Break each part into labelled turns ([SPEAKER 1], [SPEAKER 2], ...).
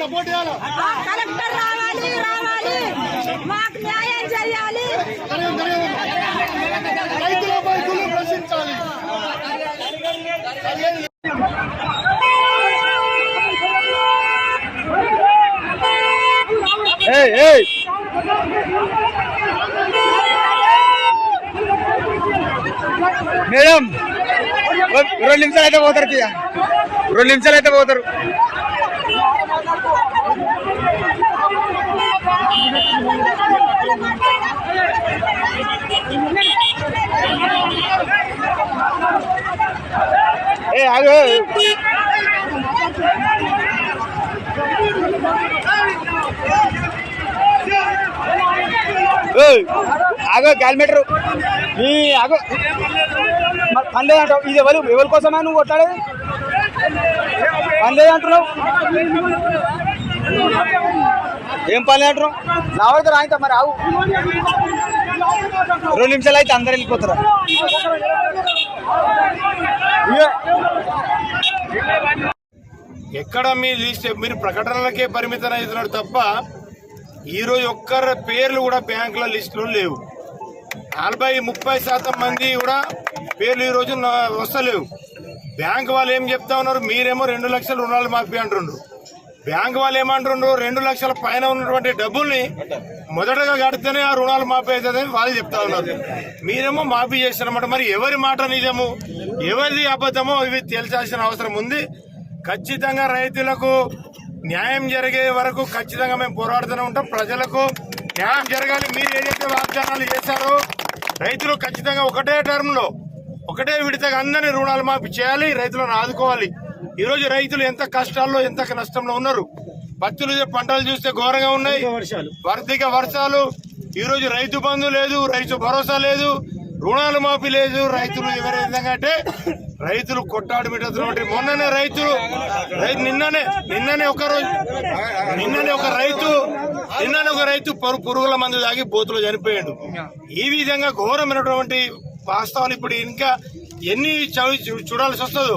[SPEAKER 1] Support చేయాలి. Collector రావాలి మాకు న్యాయం చేయాలి. రైతులపై గుళ్ళు ప్రశ్నించాలి.
[SPEAKER 2] మేడం 2 నిమిషాలు అయితే పోతారు, 2 నిమిషాలు అయితే పోతారు. ఆగో ఆగో క్యాల్మీటర్ ఆగో పనిలేదు అంటావు. ఇది ఎవరి కోసమా నువ్వు కొట్లాడేది? పనిలేదు అంటున్నావు. ఏం పని అంటున్నావు? నా వద్ద రాయితా మరి ఆవు. 2 నిమిషాలు అయితే అందరు వెళ్ళిపోతారు.
[SPEAKER 3] ఎక్కడ మీ లిస్ట్ మీరు ప్రకటనలకే పరిమితం అవుతున్నారు తప్ప ఈరోజు ఒక్కరి పేర్లు కూడా బ్యాంకుల లిస్టులో లేవు. 40-30% మంది కూడా పేర్లు ఈరోజు వస్తలేవు. బ్యాంకు వాళ్ళు ఏం చెప్తా ఉన్నారు? మీరేమో 2 లక్షల రుణాలు మాఫీ అంటుండ్రు. బ్యాంకు వాళ్ళు ఏమంటుండ్రు? 2 లక్షల పైన ఉన్నటువంటి డబ్బుల్ని మొదటగా కడితేనే ఆ రుణాలు మాఫీ అవుతుందని వాళ్ళు చెప్తా ఉన్నారు. మీరేమో మాఫీ చేస్తారన్నమాట. మరి ఎవరి మాట నిజము, ఎవరిది అబద్ధమో ఇవి తేల్చాల్సిన అవసరం ఉంది. ఖచ్చితంగా రైతులకు న్యాయం జరిగే వరకు ఖచ్చితంగా మేము పోరాడుతూనే ఉంటాం. ప్రజలకు న్యాయం జరగాలి. మీరు ఏదైతే వాగ్దానాలు చేశారో రైతులు ఖచ్చితంగా ఒకటే టర్మ్లో ఒకటే విడతగా అందరినీ రుణాలు మాఫీ చేయాలి, రైతులను ఆదుకోవాలి. ఈరోజు రైతులు ఎంత కష్టాల్లో ఎంత నష్టంలో ఉన్నారు. పత్తులు పంటలు చూస్తే ఘోరంగా ఉన్నాయి. అధిక వర్షాలు, ఈరోజు రైతు బంధు లేదు, రైతు భరోసా లేదు, రుణాలు మాఫీ లేదు. రైతులు ఎవరి విధంగా అంటే రైతులు కొట్టాడు పెట్టుతున్నటువంటి మొన్ననే నిన్ననే ఒక రైతు పురుగుల మందు తాగి బోతులు చనిపోయాడు. ఈ విధంగా ఘోరమైనటువంటి వాస్తవాలు ఇప్పుడు ఇంకా ఎన్ని చూడాల్సి వస్తుందో,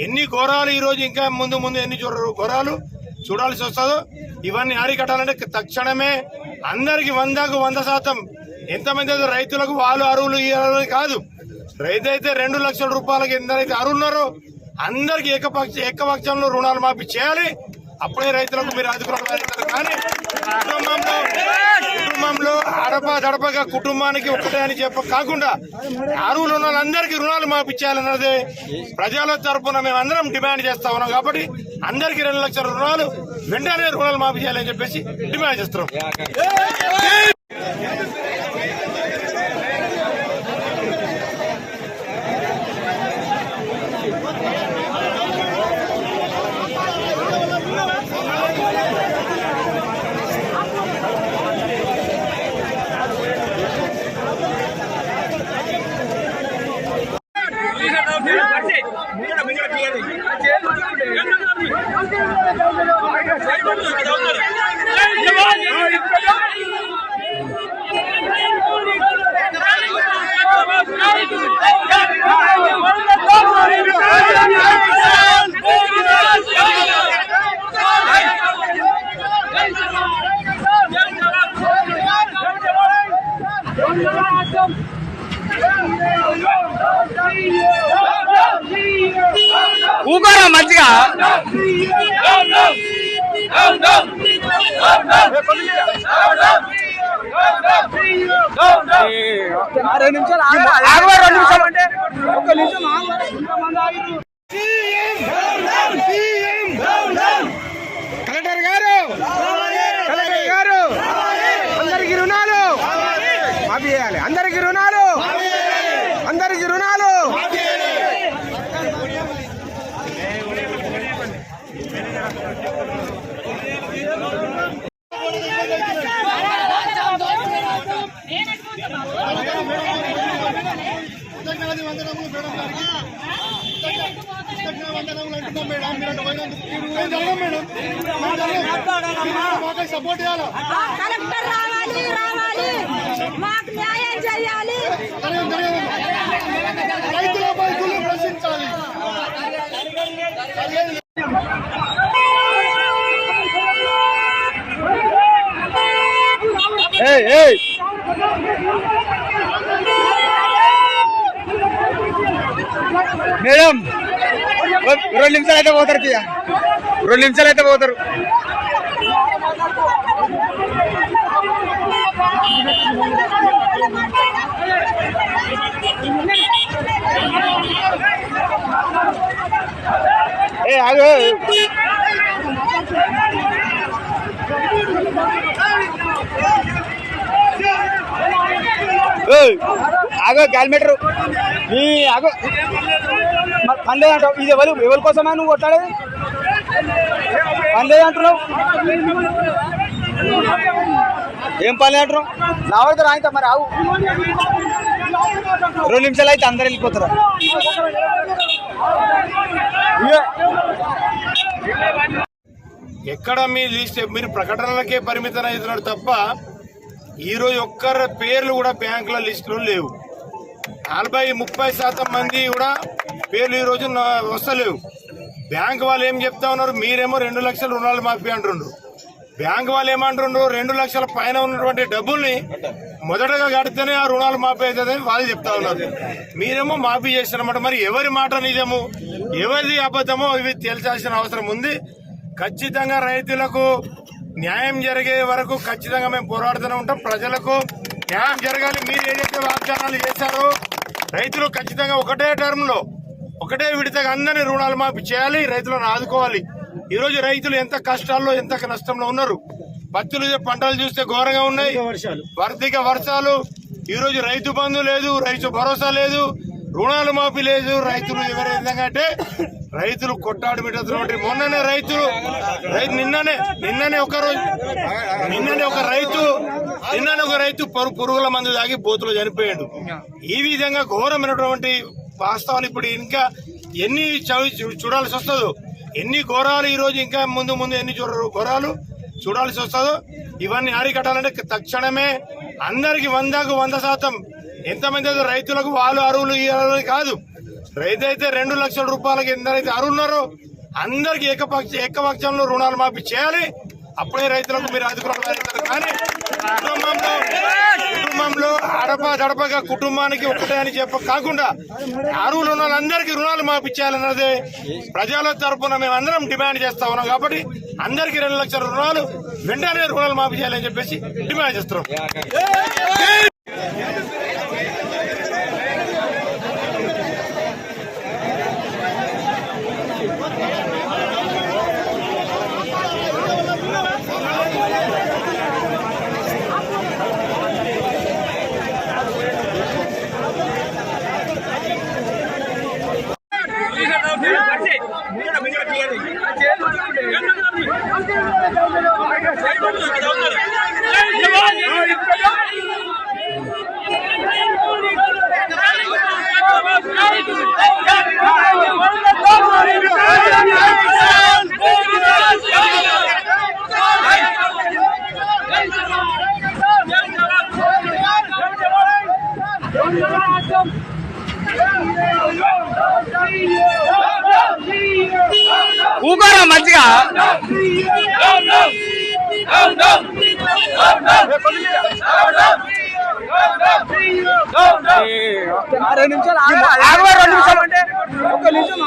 [SPEAKER 3] ఎన్ని ఘోరాలు ఈరోజు ఇంకా ముందు ఎన్ని ఘోరాలు చూడాల్సి వస్తుందో ఇవన్నీ అరికట్టాలంటే తక్షణమే అందరికి 100% ఎంతమంది అయితే రైతులకు వాళ్ళు అరువులు ఇవ్వాలని కాదు, రైతు అయితే 2 లక్షల రూపాయలకి ఎందరైతే అరువున్నారో అందరికి ఏకపక్షంలో రుణాలు మాఫీ చేయాలి. అప్పుడే రైతులకు మీరు అధికారులు. కానీ కుటుంబంలో దడపగా కుటుంబానికి ఒకటే అని కాకుండా అరువులు ఉన్న వాళ్ళందరికీ రుణాలు మాఫీ చేయాలన్నది ప్రజల తరఫున మేము అందరం డిమాండ్ చేస్తా ఉన్నాం. కాబట్టి అందరికీ 2 లక్షల రుణాలు వెంటనే రుణాలు మాఫీ చేయాలని చెప్పేసి డిమాండ్ చేస్తున్నాం.
[SPEAKER 2] ఊకోరా మంచిగా 2 నిమిషాలు అంటే 1 నిమిషం కలెక్టర్ గారు అందరికి రుణాలు మాఫీ చేయాలి. అందరికి రుణాలు
[SPEAKER 1] వందనములు మేడం గారికి. కొట్టుకున్నాం మేడం. మీరు అటు పోయినందుకు మేము జరగం మేడం. మాకు సపోర్ట్ చేయాలా?
[SPEAKER 4] కలెక్టర్ రావాలి రావాలి మాకు న్యాయం చేయాలి.
[SPEAKER 1] రైతుల బైకులు ప్రశ్నించాలి.
[SPEAKER 2] మేడం 2 నిమిషాలు అయితే పోతారు, 2 నిమిషాలు అయితే పోతారు. ఆగు ఆగో క్యాల్మీటర్ నీ ఆగో పని లేదంటావు. ఇది ఎవరి కోసమా నువ్వు కొట్లాడేది? పని లేదంటున్నావు. ఏం పని లేదంటున్నావు? రావద్దు రాయితా మరి ఆవు. 2 నిమిషాలు అయితే అందరు వెళ్ళిపోతారు.
[SPEAKER 3] ఎక్కడ మీ లిస్ట్ మీరు ప్రకటనలకే పరిమితం అవుతున్నారు తప్ప ఈరోజు ఒక్కరి పేర్లు కూడా బ్యాంకుల లిస్టులో లేవు. 40-30% మంది కూడా పేర్లు ఈరోజు వస్తలేవు. బ్యాంకు వాళ్ళు ఏం చెప్తా ఉన్నారు, మీరేమో 2 లక్షల రుణాలు మాఫీ అంటుండ్రు. బ్యాంకు వాళ్ళు ఏమంటుండ్రు, 2 లక్షల పైన ఉన్నటువంటి డబ్బుల్ని మొదటగా కడితేనే ఆ రుణాలు మాఫీ అవుతుందని వాళ్ళు చెప్తా ఉన్నారు. మీరేమో మాఫీ చేస్తారన్నమాట. మరి ఎవరి మాట నిజము ఎవరిది అబద్ధమో ఇవి తెలిసాల్సిన అవసరం ఉంది. ఖచ్చితంగా రైతులకు న్యాయం జరిగే వరకు ఖచ్చితంగా మేము పోరాడుతూనే ఉంటాం. ప్రజలకు న్యాయం జరగాలి. మీరు ఏదైతే వాగ్దానాలు చేశారో రైతులు ఖచ్చితంగా ఒకటే టర్మ్ లో ఒకటే విడతగా అందరినీ రుణాలు మాఫీ చేయాలి, రైతులను ఆదుకోవాలి. ఈరోజు రైతులు ఎంత కష్టాల్లో ఎంత నష్టంలో ఉన్నారు. పత్తులు పంటలు చూస్తే ఘోరంగా ఉన్నాయి. ఆర్థిక వర్షాలు, ఈరోజు రైతు బంధు లేదు, రైతు భరోసా లేదు, రుణాలు మాఫీ లేదు. రైతులు ఎవరి విధంగా అంటే రైతులు కొట్టాడు పెట్టినటువంటి మొన్ననే నిన్ననే ఒక రైతు పురుగుల మందు తాగి బోతులు చనిపోయాడు. ఈ విధంగా ఘోరమైనటువంటి వాస్తవాలు ఇప్పుడు ఇంకా ఎన్ని చూడాల్సి వస్తుందో, ఎన్ని ఘోరాలు ఈరోజు ఇంకా ముందు ఎన్ని ఘోరాలు చూడాల్సి వస్తుందో ఇవన్నీ అరికట్టాలంటే తక్షణమే అందరికి 100% ఎంతమంది అయితే రైతులకు వాళ్ళు అరువులు ఇవ్వాలని కాదు, రైతు అయితే 2 లక్షల రూపాయలకి ఎందరైతే అరువున్నారో అందరికి ఏకపక్షంలో రుణాలు మాఫీ చేయాలి. అప్పుడే రైతులకు మీరు ఆదుకోవాలి. కానీ కుటుంబంలో దడపగా కుటుంబానికి ఒకటే అని కాకుండా అరువులు ఉన్న వాళ్ళందరికీ రుణాలు మాఫీ చేయాలన్నదే ప్రజల తరఫున మేము అందరం డిమాండ్ చేస్తా ఉన్నాం. కాబట్టి అందరికీ 2 లక్షల రుణాలు వెంటనే రుణాలు మాఫీ చేయాలని చెప్పేసి డిమాండ్ చేస్తున్నాం.
[SPEAKER 2] ఊకోరా మంచిగా 2 నిమిషాలు 2 నిమిషాలు అంటే 1 నిమిషం